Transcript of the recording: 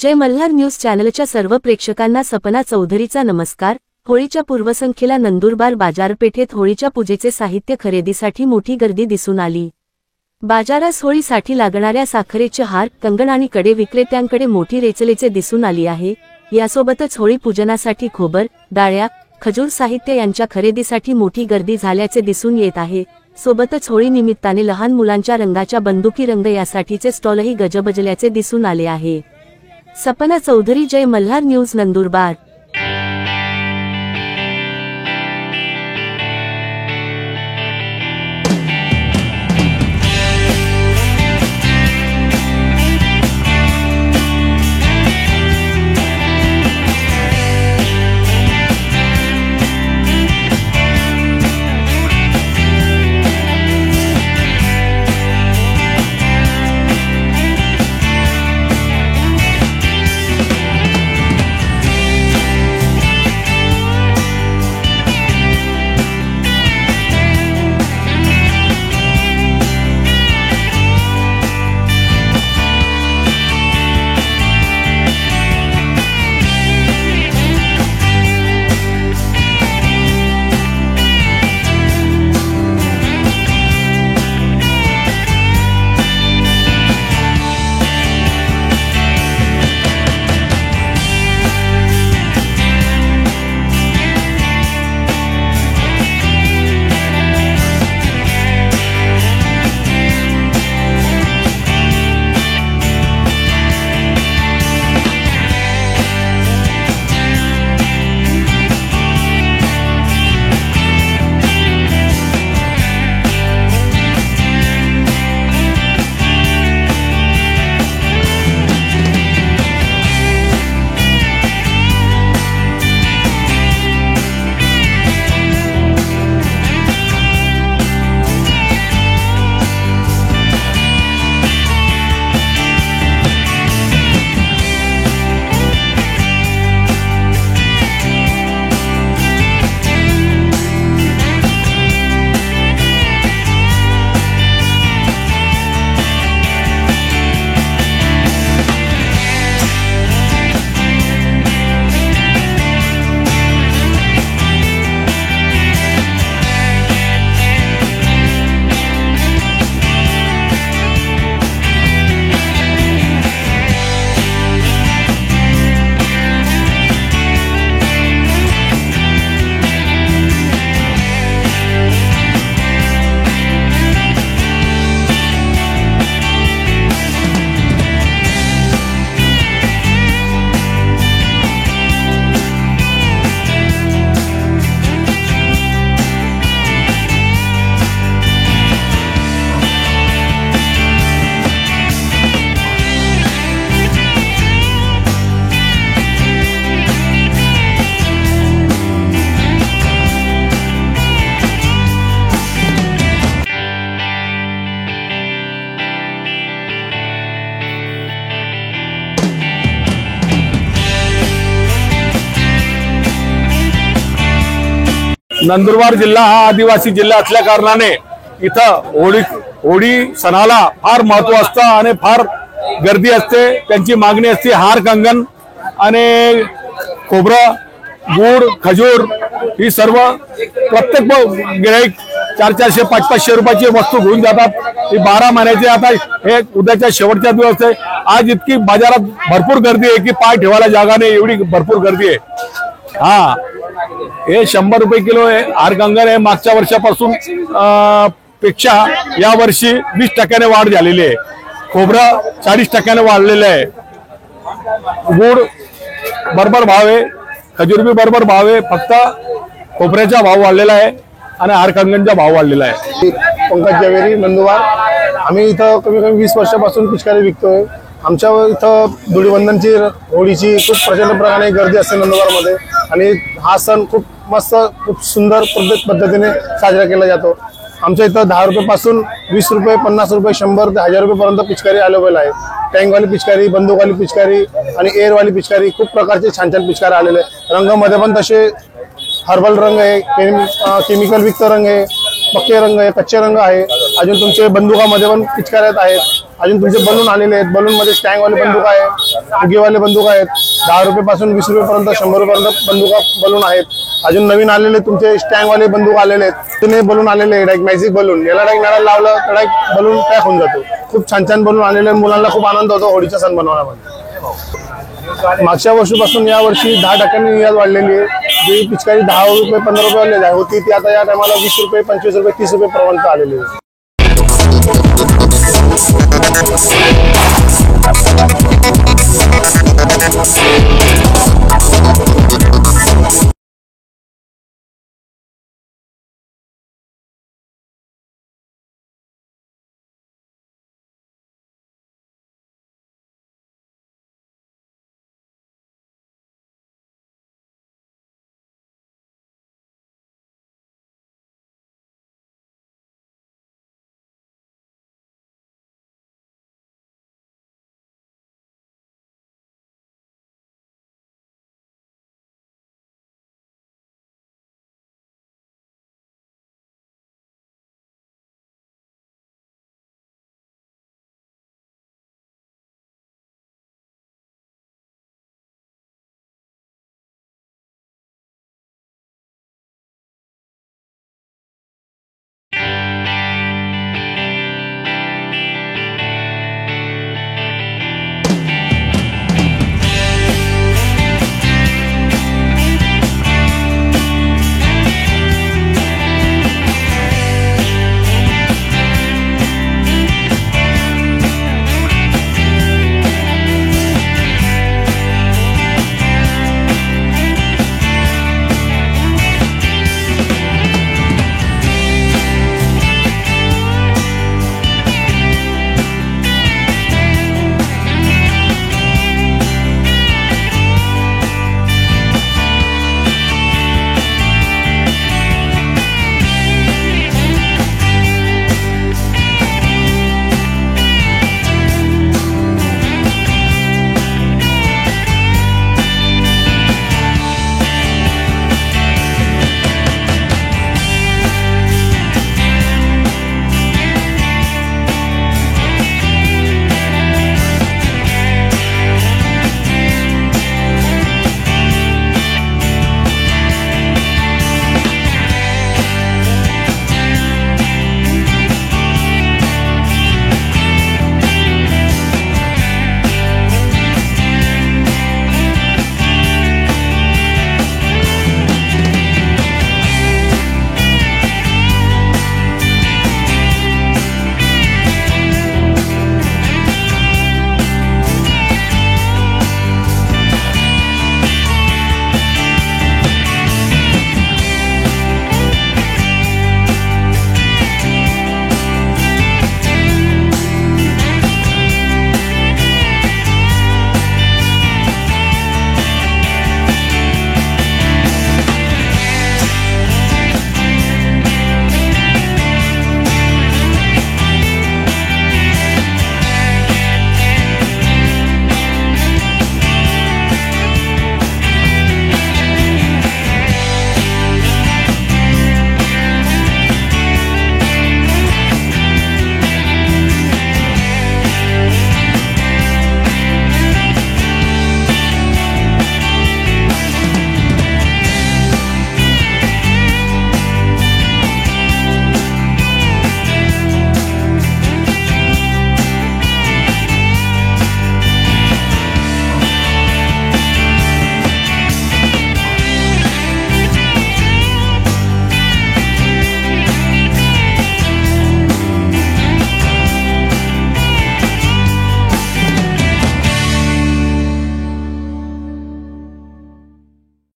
जय Malhar news चॅनलच्या सर्व प्रेक्षकांना सपना चौधरीचा नमस्कार। होळीच्या पूर्वसंध्येला नंदुरबार बाजारपेठेत होळीच्या पूजेचे साहित्य खरेदीसाठी मोठी गर्दी दिसून आली। बाजारास होळीसाठी लागणाऱ्या साखरेचे हार, कंगण आणि कडे विक्रेत्यांकडे मोठी रेचलेचे दिसून आली आहे। यासोबतच होळी पूजनासाठी खोबर, डाळ्या, खजूर साहित्य यांच्या खरेदीसाठी मोठी गर्दी झाल्याचे दिसून येत आहे। सोबतच होळी निमित्ताने लहान मुलांच्या रंगाच्या बंदुकी रंग यासाठीचे स्टॉलही गजबजल्याचे दिसून आले आहे। सपना चौधरी, जय मल्हार न्यूज, नंदुरबार। नंदुरबार जिल्हा हा आदिवासी जिल्हा असल्या कारणाने इथं होळी सणाला फार महत्त्व असतं आणि फार गर्दी असते। त्यांची मागणी असते हार, कंगन आणि खोबरं, गूळ, खजूर ही सर्व प्रत्येक गिराईक 400-400, 500-500 रुपयाची वस्तू घेऊन जातात। ही 12 महिन्याची आता हे उद्याच्या शेवटचा दिवस आहे। आज इतकी बाजारात भरपूर गर्दी आहे की पाय ठेवायला जागा नाही, एवढी भरपूर गर्दी आहे। हा, हे 100 रुपये किलो आहे हार, कंगन आहे। मागच्या वर्षापासून पेक्षा या वर्षी 20% वाढ झालेली आहे। खोबरं 40% वाढलेलं आहे। गूळ बरोबर भाव आहे, खजूर बी बरोबर भाव आहे, फक्त खोबऱ्याचा भाव वाढलेला आहे आणि हार कंगनचा भाव वाढलेला आहे। पंकज जवेरी, नंदुरबार। आम्ही इथं कमी कमी 20 वर्षापासून पिचकारी विकतोय। आमच्या इथं धुळीवंदनची, होळीची खूप प्रचंड प्रमाणे गर्दी असते नंदुरबारमध्ये आणि हा सण खूप मस्त, खूप सुंदर पद्धतीने साजरा केला जातो। आमच्या इथं 10 रुपयापासून 20 रुपये, 50 रुपये, 100 ते 1000 रुपयेपर्यंत पिचकारी अवेलेबल आहे। टँकवाली पिचकारी, बंदूकवाली पिचकारी आणि एअरवाली पिचकारी, खूप प्रकारचे छान छान पिचकारी आलेले आहे। रंगामध्ये पण तसे हर्बल रंग आहे, केमिकल युक्त रंग आहे, पक्के रंग आहे, कच्चे रंग आहे। अजून तुमचे बंदुकामध्ये पण पिचकाऱ्या आहेत। अजून तुमचे बलून आलेले आहेत. बलून मध्ये स्टँगवाले बंदूक आहे, फुगेवाले बंदूक आहेत. 10 रुपयापासून 20 रुपयापर्यंत 100 रुपयापर्यंत बंदुका बलून आहेत. अजून नवीन आलेले तुमचे स्टँगवाले बंदूक आलेले आहेत. जुने बलून आलेले आहेत, डायरेक्ट मॅजिक बलून. याला डायरेक्ट नारळ लावलं तर डायरेक्ट बलून पॅक होऊन जातो. खूप छान छान बलून आलेले, मुलांना खूप आनंद होतो होळीचा सण बनवण्यामध्ये. मागच्या वर्षीपासून या वर्षी 10% निर्यात वाढलेली आहे. जी पिचकारी 10 रुपये 15 रुपये होती ती आता या टायमाला 20 रुपये 25 रुपये 30 रुपये पर्यंत आलेली आहे.